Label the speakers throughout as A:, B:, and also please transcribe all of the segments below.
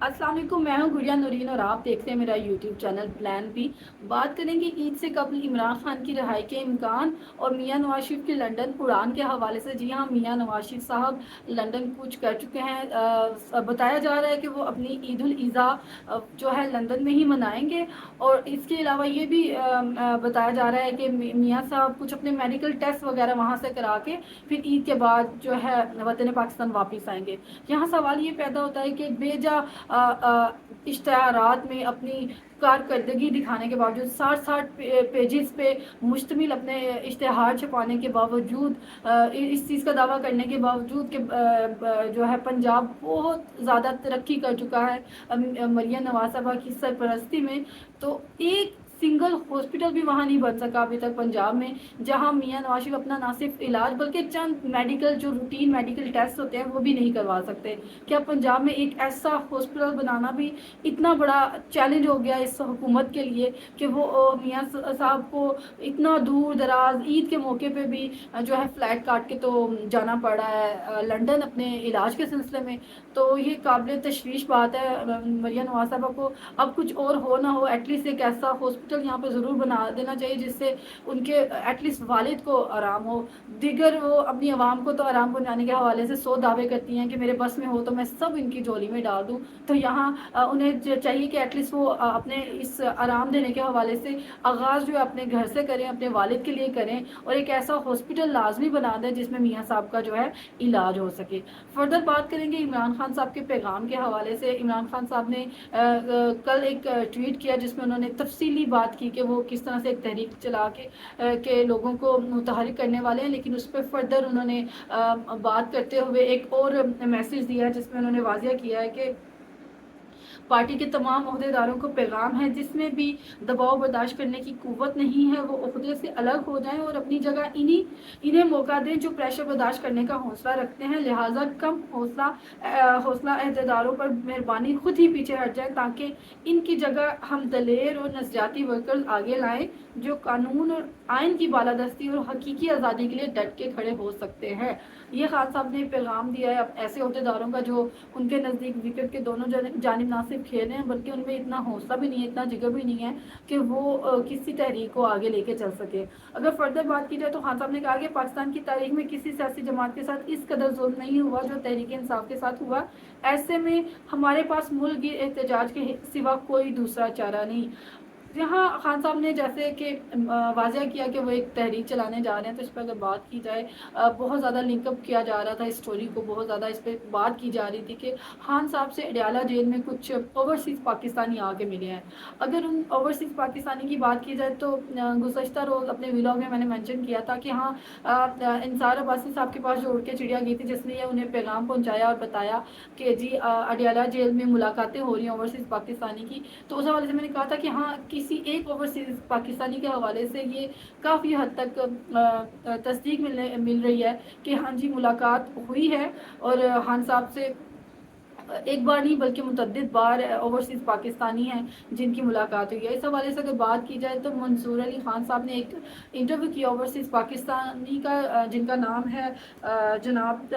A: अस्सलाम वालेकुम, मैं हूं गुड़िया नूरीन और आप देखते हैं मेरा यूट्यूब चैनल प्लान भी। बात करेंगे ईद से कबल इमरान खान की रिहाई के इम्कान और मियां नवाज शरीफ की लंदन उड़ान के हवाले से। जी हां, मियां नवाज शरीफ साहब लंदन कूच कर चुके हैं। बताया जा रहा है कि वो अपनी ईद उल अज़हा जो है लंदन में ही मनाएंगे। और इसके अलावा ये भी बताया जा रहा है कि मियां साहब कुछ अपने मेडिकल टेस्ट वगैरह वहाँ से करा के फिर ईद के बाद जो है वतन पाकिस्तान वापस आएंगे। यहाँ सवाल ये पैदा होता है कि बेजा इश्तहारात में अपनी कारकर्दगी दिखाने के बावजूद 60 पेजेस पे मुश्तमिल अपने इश्तहार छपाने के बावजूद, इस चीज़ का दावा करने के बावजूद कि जो है पंजाब बहुत ज़्यादा तरक्की कर चुका है मरियम नवाज साहबा की सरपरस्ती में, तो एक सिंगल हॉस्पिटल भी वहाँ नहीं बन सका अभी तक पंजाब में, जहाँ मियां नवाज शरीफ अपना ना सिर्फ इलाज बल्कि चंद मेडिकल जो रूटीन मेडिकल टेस्ट होते हैं वो भी नहीं करवा सकते। क्या पंजाब में एक ऐसा हॉस्पिटल बनाना भी इतना बड़ा चैलेंज हो गया इस हुकूमत के लिए कि वो मियां साहब को इतना दूर दराज ईद के मौके पे भी जो है फ़्लाइट काट के तो जाना पड़ा है लंदन अपने इलाज के सिलसिले में। तो ये काबिल तशवीश बात है। मरियम नवाज साहबा को अब कुछ और हो ना हो, एटलीस्ट एक ऐसा हॉस्पिटल यहाँ पे ज़रूर बना देना चाहिए जिससे उनके एटलीस्ट वालिद को आराम हो। दिगर वो अपनी आवाम को तो आराम पहुँचाने के हवाले से 100 दावे करती हैं कि मेरे बस में हो तो मैं सब इनकी झोली में डाल दूँ। तो यहाँ उन्हें चाहिए कि एटलीस्ट वो अपने इस आराम देने के हवाले से आगाज़ जो है अपने घर से करें, अपने वालिद के लिए करें और एक ऐसा हॉस्पिटल लाजमी बना दें जिसमें मियाँ साहब का जो है इलाज हो सके। फर्दर बात करेंगे इमरान खान साहब के पैगाम के हवाले से। इमरान खान साहब ने कल एक ट्वीट किया जिसमें उन्होंने तफसीली बात की कि वो किस तरह से एक तहरीक चला के लोगों को मुतहरिक करने वाले हैं, लेकिन उस पर फर्दर उन्होंने बात करते हुए एक और मैसेज दिया जिसमें उन्होंने वाज़िया किया है कि पार्टी के तमाम अहदेदारों को पैगाम है जिसमें भी दबाव बर्दाश्त करने की कुव्वत नहीं है वो अहदे से अलग हो जाएं और अपनी जगह इन्हें मौका दें जो प्रेशर बर्दाश्त करने का हौसला रखते हैं। लिहाजा कम हौसला अहदेदारों पर मेहरबानी खुद ही पीछे हट जाए ताकि इनकी जगह हम दलेर और नजरियाती वर्कर्स आगे लाएं जो कानून और आइन की बालादस्ती और हकीकी आज़ादी के लिए डट के खड़े हो सकते हैं। ये खान साहब ने पैगाम दिया है ऐसे अहदेदारों का जो उनके नज़दीक विकेट के दोनों जानिब ना सिर्फ खेल रहे हैं बल्कि उनमें इतना हौसला भी नहीं है, इतना जिगर भी नहीं है कि वो किसी तहरीक को आगे लेके चल सके। अगर फर्दर बात की जाए तो खान साहब ने कहा कि पाकिस्तान की तारीख में किसी सियासी जमात के साथ इस कदर जुल्म नहीं हुआ जो तहरीक इंसाफ के साथ हुआ। ऐसे में हमारे पास मुल्क की एहतजाज के सिवा कोई दूसरा चारा नहीं। यहाँ खान साहब ने जैसे कि वाज़िया किया कि वो एक तहरीक चलाने जा रहे हैं, तो इस पर अगर बात की जाए बहुत ज़्यादा लिंकअप किया जा रहा था इस स्टोरी को, बहुत ज़्यादा इस पर बात की जा रही थी कि खान साहब से अडयाला जेल में कुछ ओवरसीज़ पाकिस्तानी आके मिले हैं। अगर उन ओवरसीज़ पाकिस्तानी की बात की जाए तो गुज़श्ता रोज़ अपने व्लॉग में मैंने मेंशन किया था कि हाँ, इंसार अब्बासी साहब के पास जो उड़ के चिड़िया गई थी जिसने उन्हें पैगाम पहुँचाया और बताया कि जी अडयाला जेल में मुलाकातें हो रही हैं ओवरसीज़ पाकिस्तानी की। तो उस हवाले से मैंने कहा था कि हाँ, किसी एक ओवरसीज़ पाकिस्तानी के हवाले से ये काफ़ी हद तक तस्दीक मिल रही है कि हाँ जी मुलाकात हुई है और खान साहब से एक बार नहीं बल्कि मुतअद्दिद बार ओवरसीज़ पाकिस्तानी हैं जिनकी मुलाकात हुई है। इस हवाले से अगर बात की जाए तो मंसूर अली खान साहब ने एक इंटरव्यू किया ओवरसीज़ पाकिस्तानी का जिनका नाम है जनाब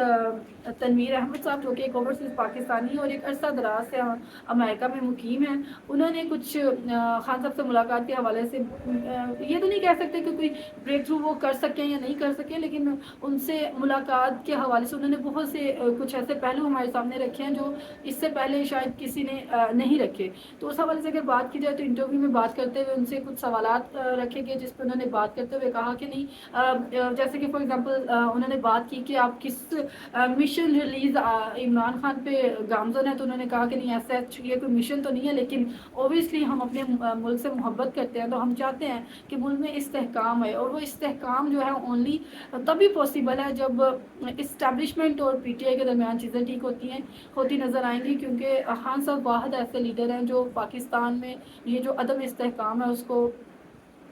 A: तनवीर अहमद साहब, जो कि एक ओवरसीज़ पाकिस्तानी और एक अरसा दराज से अमेरिका में मुकीम हैं। उन्होंने कुछ खान साहब से मुलाकात के हवाले से ये तो नहीं कह सकते कि कोई ब्रेक थ्रू वो कर सकें या नहीं कर सकें, लेकिन उनसे मुलाकात के हवाले से उन्होंने बहुत से कुछ ऐसे पहलू हमारे सामने रखे हैं जो इससे पहले शायद किसी ने नहीं रखे। तो उस हवाले से अगर बात की जाए तो इंटरव्यू में बात करते हुए उनसे कुछ सवालात रखे गए जिस पर उन्होंने बात करते हुए कहा कि नहीं, जैसे कि फॉर एग्जांपल उन्होंने बात की कि आप किस मिशन रिलीज इमरान खान पे गामजन है, तो उन्होंने कहा कि नहीं ऐसा ये कोई मिशन तो नहीं है, लेकिन ओबियसली हम अपने मुल्क से मोहब्बत करते हैं तो हम चाहते हैं कि मुल्क में इस्तेहकाम है और वो इस्तेहकाम जो है ओनली तभी पॉसिबल है जब इस्टेब्लिशमेंट और पीटीआई के दरमियान चीज़ें ठीक होती नज़र आएंगी, क्योंकि खान साहब वाहिद ऐसे लीडर हैं जो पाकिस्तान में ये जो अदम इस्तेहकाम है उसको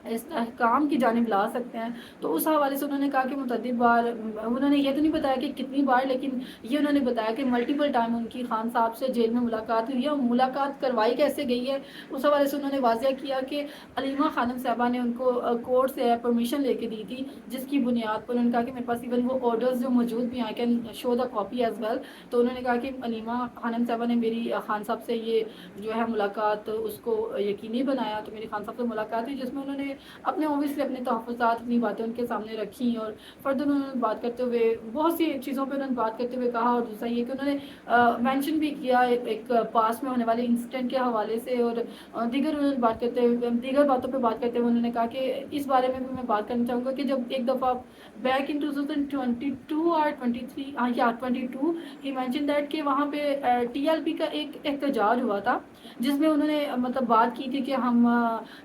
A: استحकाम की जानिब ला सकते हैं। तो उस हवाले से उन्होंने कहा कि मुतअद्दिद बार उन्होंने ये तो नहीं बताया कि कितनी बार, लेकिन ये उन्होंने बताया कि मल्टीपल टाइम उनकी खान साहब से जेल में मुलाकात हुई है। और मुलाकात करवाई कैसे गई है उस हवाले से उन्होंने वाज़िया किया कि अलीमा खानम साहबा ने उनको कोर्ट से परमिशन लेके दी थी, जिसकी बुनियाद पर उन्होंने कहा कि मेरे पास इवन वो ऑर्डर्स जो मौजूद भी हैं, I can show the copy as well. तो उन्होंने कहा कि अलीमा खानम साहबा ने मेरी खान साहब से ये जो है मुलाकात उसको यकीनी बनाया। तो मेरी खान साहब से मुलाकात हुई जिसमें उन्होंने अपने ऑब्वियसली अपने तहफ़्फ़ुज़ात, अपनी बातें उनके सामने रखी, और फर्दर उन्होंने बात करते हुए बहुत सी चीज़ों पे उन्होंने बात करते हुए कहा। और दूसरा ये कि उन्होंने मेंशन भी किया एक पास में होने वाले इंसिडेंट के हवाले से, और दीगर उन्होंने बात करते हुए दीगर बातों पे बात करते हुए उन्होंने कहा कि इस बारे में भी मैं बात करना चाहूँगा कि जब एक दफ़ा बैक इन 2022 और 23 या 22 ही मेंशन दैट कि वहाँ पे टीएलपी का एक एहतजाज हुआ था, जिसमें उन्होंने मतलब बात की थी कि हम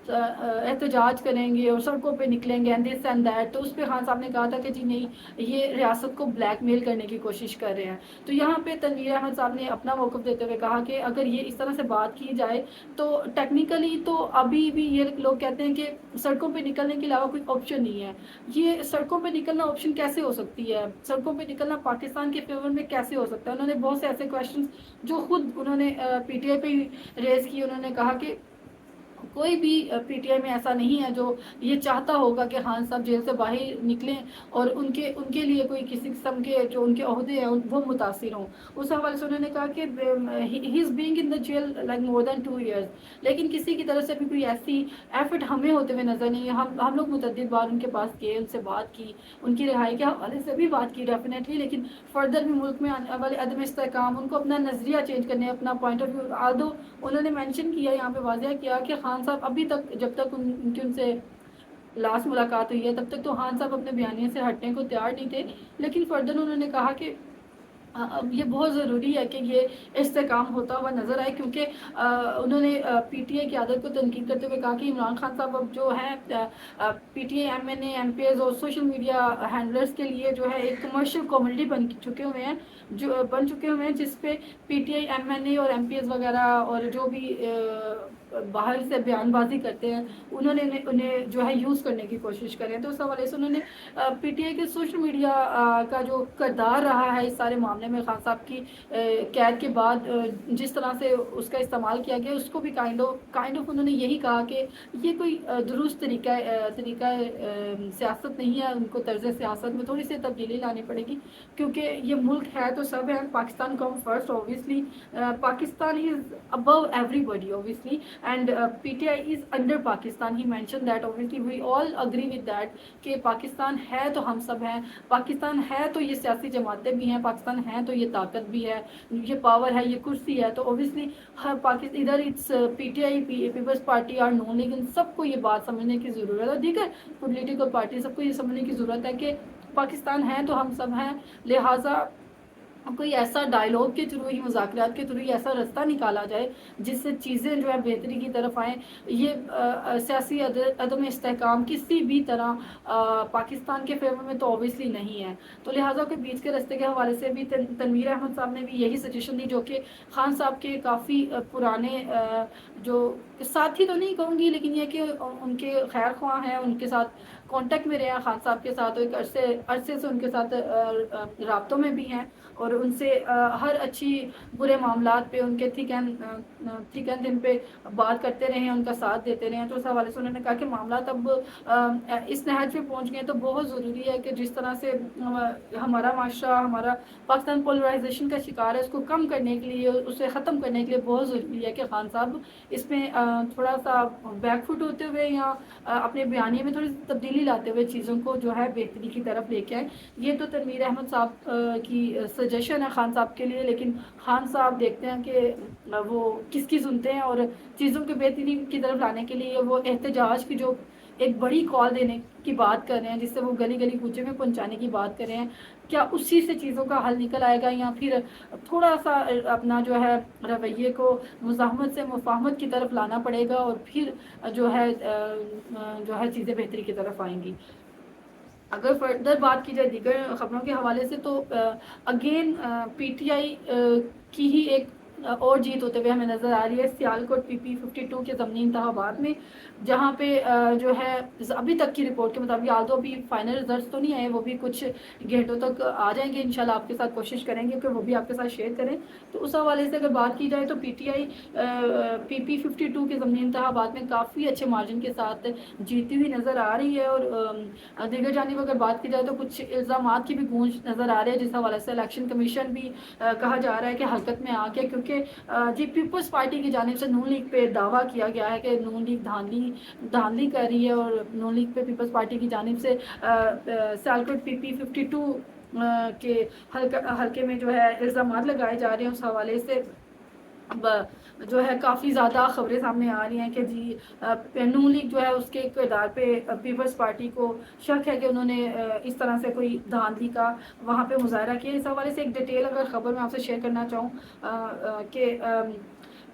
A: एहतजाज करेंगे और सड़कों पे निकलेंगे एंड दिस एंड दैट। तो उस पे खान साहब ने कहा था कि जी नहीं, ये रियासत को ब्लैकमेल करने की कोशिश कर रहे हैं। तो यहाँ पे तनवीर अहमद साहब ने अपना मौक़िफ़ देते हुए कहा कि अगर ये इस तरह से बात की जाए तो टेक्निकली तो अभी भी ये लोग कहते हैं कि सड़कों पे निकलने के अलावा कोई ऑप्शन नहीं है। ये सड़कों पे निकलना ऑप्शन कैसे हो सकती है? सड़कों पे निकलना पाकिस्तान के फ़ेवर में कैसे हो सकता है? उन्होंने बहुत से ऐसे क्वेश्चंस जो खुद उन्होंने पीटीआई पे रेज़ किए। उन्होंने कहा कि कोई भी पीटीआई में ऐसा नहीं है जो ये चाहता होगा कि खान साहब जेल से बाहर निकलें और उनके उनके लिए कोई किसी किस्म के जो उनके ओहदे हैं वो मुतासिर हों। उस हवाले से उन्होंने कहा कि he is being in the gel like more than 2 years, लेकिन किसी की तरफ से भी कोई ऐसी एफर्ट हमें होते हुए नज़र नहीं है। हम लोग मुतअद्दिद बार उनके पास गए, उनसे बात की, उनकी रिहाई के हवाले से भी बात की डेफिनेटली, लेकिन फर्दर भी मुल्क में आने वाले अदम इस्तेहकाम, उनको अपना नज़रिया चेंज करने, अपना पॉइंट ऑफ व्यू, आदो उन्होंने मेंशन किया, यहाँ पे वाज़िया किया कि खान साहब अभी तक जब तक उनकी उनसे लास्ट मुलाकात हुई है तब तक तो खान साहब अपने बयानिए से हटने को तैयार नहीं थे। लेकिन फर्दर उन्होंने कहा कि अब ये बहुत ज़रूरी है कि ये इस्तेहकाम होता हुआ नज़र आए, क्योंकि उन्होंने पीटीआई की आदत को तनकीद करते हुए कहा कि इमरान खान साहब अब जो हैं पीटीआई एमएनए एमपीएस और सोशल मीडिया हैंडलर्स के लिए जो है एक कमर्शियल कॉमोडिटी बन चुके हुए हैं, जिस पे पीटीआई एमएनए और एमपीएस वगैरह और जो भी बाहर से बयानबाजी करते हैं उन्होंने उन्हें जो है यूज़ करने की कोशिश करें। तो उस हवाले से उन्होंने पीटीआई के सोशल मीडिया का जो किरदार रहा है इस सारे मामले में, खान साहब की कैद के बाद जिस तरह से उसका इस्तेमाल किया गया, उसको भी काइंड ऑफ उन्होंने यही कहा कि ये कोई दुरुस्त तरीका सियासत नहीं है। उनको तर्ज़ सियासत में थोड़ी सी तब्दीली लानी पड़ेगी, क्योंकि ये मुल्क है तो सब है, Pakistan come first obviously, Pakistan is above everybody obviously, and PTI is under Pakistan. He mentioned that obviously we all agree with that कि पाकिस्तान है तो हम सब हैं, पाकिस्तान है तो ये सियासी जमातें भी हैं, पाकिस्तान है तो ये ताकत भी है, ये पावर है, ये कुर्सी है। तो ऑब्वियसली हर पाकिस्तान इधर it's PTI Peoples Party or none, लेकिन सबको ये बात समझने की ज़रूरत है और दीगर पोलिटिकल पार्टी सबको ये समझने की ज़रूरत है कि पाकिस्तान है तो हम सब हैं। लिहाजा कोई ऐसा डायलॉग के थ्रू ही, मुज़ाकरात के थ्रू ही ऐसा रास्ता निकाला जाए जिससे चीज़ें जो है बेहतरी की तरफ आएँ। ये सियासी अदम इस्तेहकाम किसी भी तरह पाकिस्तान के फेवर में तो ऑब्वियसली नहीं है। तो लिहाजा के बीच के रास्ते के हवाले से भी तनवीर अहमद साहब ने भी यही सजेशन दी, जो कि खान साहब के काफ़ी पुराने जो साथी तो नहीं कहूँगी, लेकिन ये कि उनके खैर ख्वाह हैं, उनके साथ कांटेक्ट में रहे हैं खान साहब के साथ, एक अरसे से उनके साथ राब्तों में भी हैं और उनसे हर अच्छी बुरे मामलात पे उनके थिक एंड थिन पे बात करते रहे हैं, उनका साथ देते रहे हैं। तो उस हवाले से उन्होंने कहा कि मामलात अब इस नहज पे पहुंच गए तो बहुत ज़रूरी है कि जिस तरह से हमारा माशरा, हमारा पाकिस्तान पोलराइजेशन का शिकार है, उसको कम करने के लिए, उसे ख़त्म करने के लिए बहुत ज़रूरी है कि खान साहब इसमें थोड़ा सा बैकफुट होते हुए या अपने बयानिए में थोड़ी तब्दीली लाते हुए चीज़ों को जो है बेहतरी की तरफ लेके आए। ये तो तनवीर अहमद साहब की सजेशन है खान साहब के लिए, लेकिन खान साहब देखते हैं कि वो किसकी सुनते हैं और चीज़ों के बेहतरी की तरफ लाने के लिए वो एहतजाज की जो एक बड़ी कॉल देने की बात कर रहे हैं, जिससे वो गली गली कूचे में पहुंचाने की बात कर रहे हैं, क्या उसी से चीज़ों का हल निकल आएगा या फिर थोड़ा सा अपना जो है रवैये को मुज़ाहमत से मुफाहमत की तरफ लाना पड़ेगा और फिर जो है चीज़ें बेहतरी की तरफ आएंगी। अगर फर्दर बात की जाए दीगर ख़बरों के हवाले से तो अगेन पीटीआई की ही एक اور जीत होते हुए हमें नज़र आ रही है सियालकोट PP52 के ज़मनी इंतखाबात में, जहाँ पे जो है अभी तक की रिपोर्ट के मुताबिक, आल तो अभी फाइनल रिजल्ट तो नहीं आए, वो भी कुछ घंटों तक आ जाएंगे इंशाल्लाह, आपके साथ कोशिश करेंगे कि वो भी आपके साथ शेयर करें। तो उस हवाले से अगर बात की जाए तो PTI PP52 के ज़मनी इंतखाबात में काफ़ी अच्छे मार्जिन के साथ जीती हुई नज़र आ रही है। और दीगर जानिब अगर बात की जाए तो कुछ इल्ज़ामात की भी गूंज नज़र आ रही है, जिस हवाले से इलेक्शन कमीशन भी कहा जा रहा है कि हरकत में आ गया, क्योंकि जी पीपल्स पार्टी की जानिब से नून लीग पे दावा किया गया है कि नून लीग धांधली कर रही है, और नून लीग पे पीपल्स पार्टी की जानिब से सियालकोट PP52 के हल्के में जो है इल्ज़ामात लगाए जा रहे हैं। उस हवाले से अब जो है काफ़ी ज़्यादा खबरें सामने आ रही हैं कि जी नून लीग जो है उसके किरदार पे पीपल्स पार्टी को शक है कि उन्होंने इस तरह से कोई धांधली का वहाँ पे मुजाहरा किया। इस हवाले से एक डिटेल अगर ख़बर मैं आपसे शेयर करना चाहूँ कि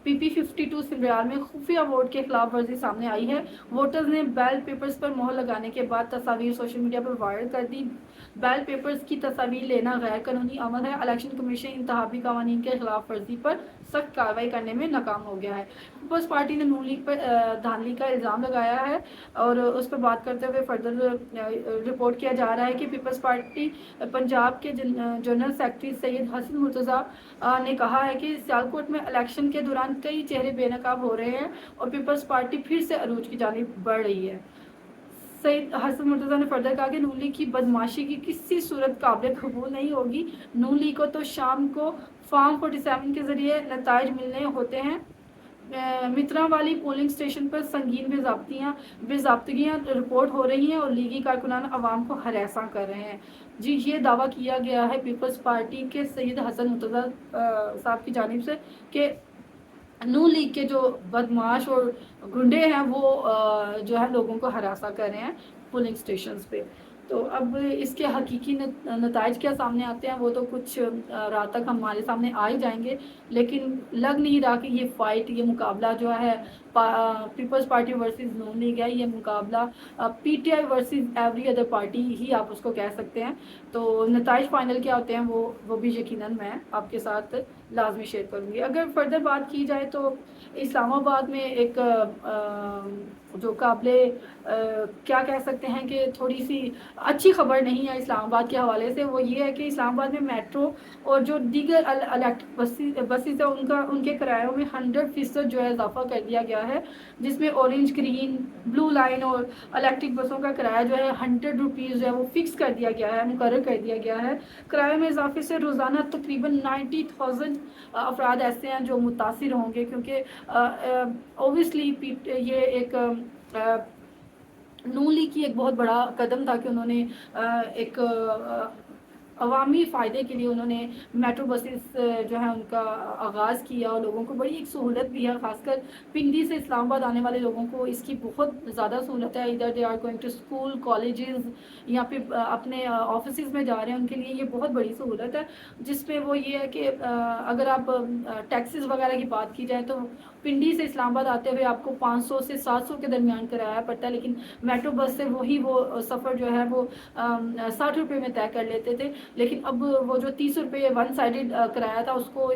A: PP52 सिमरियाल में खुफिया वोट के खिलाफ वर्जी सामने आई है। वोटर्स ने बैलेट पेपर्स पर मोहर लगाने के बाद तस्वीर सोशल मीडिया पर वायरल कर दी। बैलेट पेपर्स की तस्वीर लेना गैर कानूनी अमल है। इलेक्शन कमीशन इंतखाबी कानून के खिलाफ वर्जी पर सख्त कार्रवाई करने में नाकाम हो गया है। पीपल्स पार्टी ने नून लीग पर धांधली का इल्ज़ाम लगाया है, और उस पर बात करते हुए फर्दर रिपोर्ट किया जा रहा है कि पीपल्स पार्टी पंजाब के जनरल सेक्रेटरी सैयद हसन मुर्तज़ा ने कहा है कि सियालकोट में इलेक्शन के दौरान कई चेहरे बेनकाब हो रहे हैं और पीपल्स पार्टी फिर से अरूज की जानिब बढ़ रही है। सैयद हसन मुर्तज़ा ने फर्दर कहा कि नून लीग की बदमाशी की किसी सूरत काबिल कबूल नहीं होगी। नून लीग को तो शाम को फार्म 47 के जरिए नताइज मिलने होते हैं। मित्रा वाली पोलिंग स्टेशन पर संगीन बेज़ाब्तगियाँ रिपोर्ट हो रही हैं और लीगी कारकुनान अवाम को हरासा कर रहे हैं। जी ये दावा किया गया है पीपल्स पार्टी के सैयद हसन मुर्तज़ा साहब की जानिब से कि नून लीग के जो बदमाश और गुंडे हैं वो जो है लोगों को हरासा कर रहे हैं पोलिंग स्टेशंस पे। तो अब इसके हकीकी नताइज क्या सामने आते हैं वो तो कुछ रात तक हमारे सामने आ ही जाएंगे, लेकिन लग नहीं रहा कि ये फाइट, ये मुकाबला जो है peoples party versus Noon league है, ये मुकाबला PTI versus every other party ही आप उसको कह सकते हैं। तो नताइज फाइनल क्या होते हैं वो भी यकीनन मैं आपके साथ लाजमी शेयर करूँगी। अगर फर्दर बात की जाए तो इस्लामाबाद में एक जो काबिले क्या कह सकते हैं कि थोड़ी सी अच्छी खबर नहीं है इस्लामाबाद के हवाले से, वो ये है कि इस्लामाबाद में मेट्रो और जो दीगर इलेक्ट्रिक बसेस है उनके किरायों में 100% जो है इजाफा कर दिया गया है, जिसमें ऑरेंज, ग्रीन, ब्लू लाइन और इलेक्ट्रिक बसों का किराया जो है 100 रुपीज़ जो है वो फिक्स कर दिया गया है, मुकर्रर कर दिया गया है। किराए में इजाफे से रोज़ाना तकरीबन 90,000 अफराद ऐसे हैं जो मुतासिर होंगे, क्योंकि ओबियसली ये एक नून लीग की एक बहुत बड़ा कदम था कि उन्होंने एक अवामी फ़ायदे के लिए उन्होंने मेट्रो बसेस जो है उनका आगाज़ किया, और लोगों को बड़ी एक सहूलत भी है, ख़ासकर पिंडी से इस्लामाबाद आने वाले लोगों को इसकी बहुत ज़्यादा सहूलत है। इधर they are going to school, colleges या फिर अपने ऑफिस में जा रहे हैं, उनके लिए ये बहुत बड़ी सहूलत है, जिसमें वो ये है कि अगर आप टैक्सेस वगैरह की बात की जाए तो पिंडी से इस्लामाबाद आते हुए आपको 500 से 700 के दरमियान किराया पड़ता है, लेकिन मेट्रो बस से वो सफ़र जो है वो 60 रुपये में तय कर लेते थे। लेकिन अब वो जो 30 रुपये वन साइडेड किराया था उसको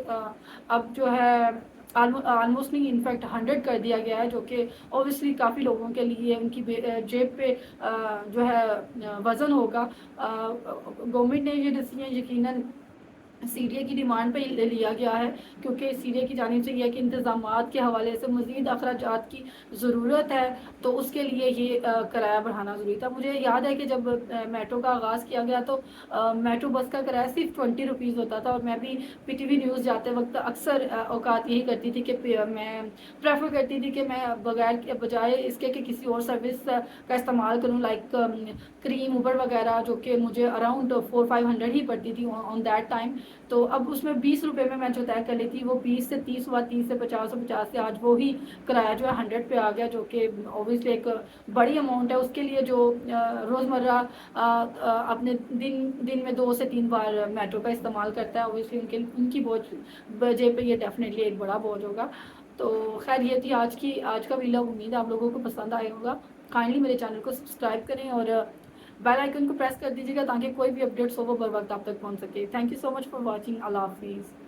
A: अब जो है ऑलमोस्ट नहीं, इनफैक्ट 100 कर दिया गया है, जो कि ऑब्वियसली काफ़ी लोगों के लिए उनकी जेब पे जो है वज़न होगा। गवर्नमेंट ने ये डिसीजन यकीनन सीरिया की डिमांड पे लिया गया है, क्योंकि सीरिया की जानिब से यह कि इंतज़ामात के हवाले से मज़ीद अखराजात की ज़रूरत है, तो उसके लिए ये किराया बढ़ाना ज़रूरी था। मुझे याद है कि जब मेट्रो का आगाज़ किया गया तो मेट्रो बस का किराया सिर्फ 20 रुपीज़ होता था, और मैं भी PTV न्यूज़ जाते वक्त अक्सर औकात यही करती थी कि मैं प्रेफर करती थी कि मैं बजाय इसके कि किसी और सर्विस का इस्तेमाल करूँ, लाइक क्रीम, उबर वगैरह, जो कि मुझे अराउंड 400-500 ही पड़ती थी ऑन दैट टाइम। तो अब उसमें 20 रुपये में मैं जो तय कर लेती वो 20 से 30 हुआ, 30 से 50 और 50 से आज वो ही किराया जो है 100 पे आ गया, जो कि ऑब्वियसली एक बड़ी अमाउंट है उसके लिए जो रोज़मर्रा अपने दिन में 2 से 3 बार मेट्रो का इस्तेमाल करता है। ऑब्वियसली उनकी बोझ जेब पे ये डेफिनेटली एक बड़ा बोझ होगा। तो खैर ये थी आज का वीडियो, उम्मीद है आप लोगों को पसंद आया होगा। काइंडली मेरे चैनल को सब्सक्राइब करें और बेल आइकन को प्रेस कर दीजिएगा ताकि कोई भी अपडेट्स हो वो बर वक्त आप तक पहुंच सके। Thank you so much for watching. अल्लाह हाफिज़।